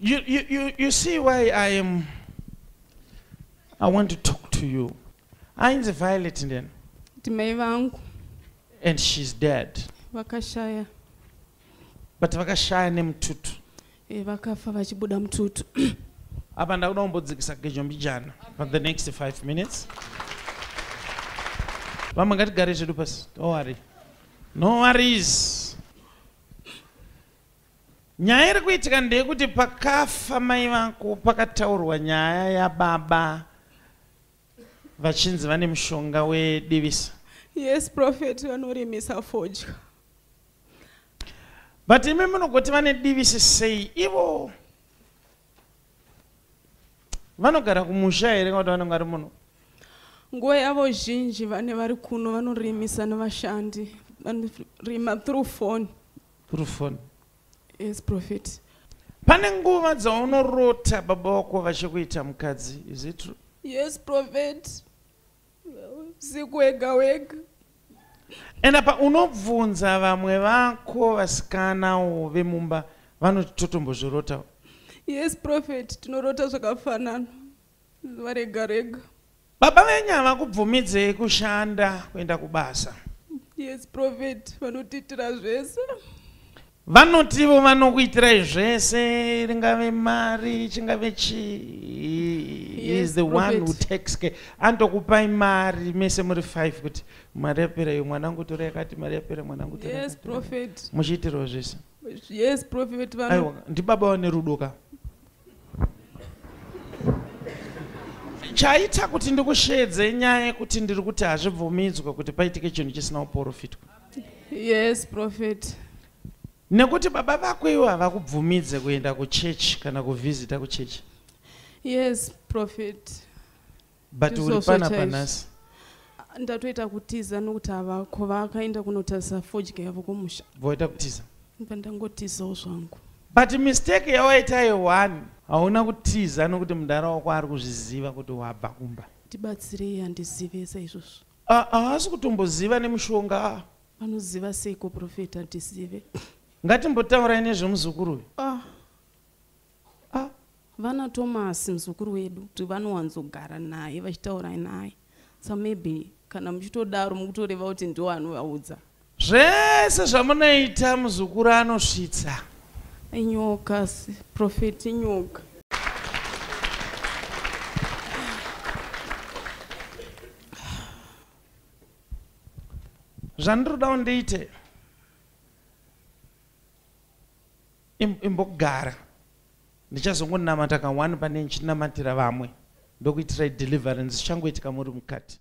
You see why I want to talk to you. I'm the Violet then. And she's dead. Vakashaya. But vakashaya nemtutu. Vakafa vachibuda mtutu. Apa ndakuda kumbodzikisa kejambijana for the next 5 minutes. Vamwe ngatigare zvedu pasi. Don't worry. No worries. Nyaya iri kuitika ndeyekuti pakafa mai vako pakataurwa nyaya yababa vachinzi vane mushonga wedivisa. Yes, Prophet, vanorimisa fodya. But imi munogoti vane divisi sei? Ivo vanogara kumusha here kana kuti vanenge vari muno? Nguva yavo zhinji vane vari kuno vanorimisa nevashandi. Vanorima through phone. Through phone? Yes, Prophet. Pane nguva dzaunorota baba wako vachikuita mukadzi, is it true? Yes, Prophet. Husiku hwega. And apa unobvunza vamwe vako vasikana vemumba vanoti totombozvirota? Yes, Prophet, tinorota zvakafanana. Zuva rega. Baba venyu havakubvumidzei kushanda kuenda kubasa? Yes, Prophet, vanotiitira zvese. Vanotivo vanokuitirai zvese, ringave mari, chingave chii. He is the one who takes care. Andokupai mari mese muri 5 kuti mari yapera iyo mwanangu tora yakati mari yapera mwanangu tora. Yes, Prophet. Muchiitirawo zvese? Yes, Prophet. Aiwa, ndibaba wane rudo ka. Chaita kuti ndikushedze nyaya yekuti ndiri kuti hazvibvumidzwa kuti paitike chinhu chisina uprofita. Yes, Prophet. Nekuti baba vako iwo havakubvumidze kuenda kuchechi kana kuvhizita kuchechi. Yes, Prophet. But uri pana panasi. Ndatoita kutiza nokuti havako vakaenda kunotarisa fodya yavo kumusha. Voita kutiza? Ndangotizawo zvangu. But mistake yawaita ye1 hauna kutiza nokuti mudara wako ari kuzviziva kuti wabva kumba. Tibatsirei handizive saizvozvo. Haasi kutomboziva nemushonga. Vanoziva seiko Prophet handizive? Ngatimbotaurai nezvemuzukuru uyu. Vana Thomas muzukuru wedu kuti vanowanzogara naye vachitaura naye. So maybe kana muchitodaro mukutoreva kuti ndiwo anovaudza. Zvese zvamunoita muzukuru anosvitsa. Inyoka, Prophet, inyoka. Zvandinoda ndiite imbogara ndichazongonamata ka1 pane ndichinamatira vamwe ndokuitirai deliverance zichangoitika muri mukati.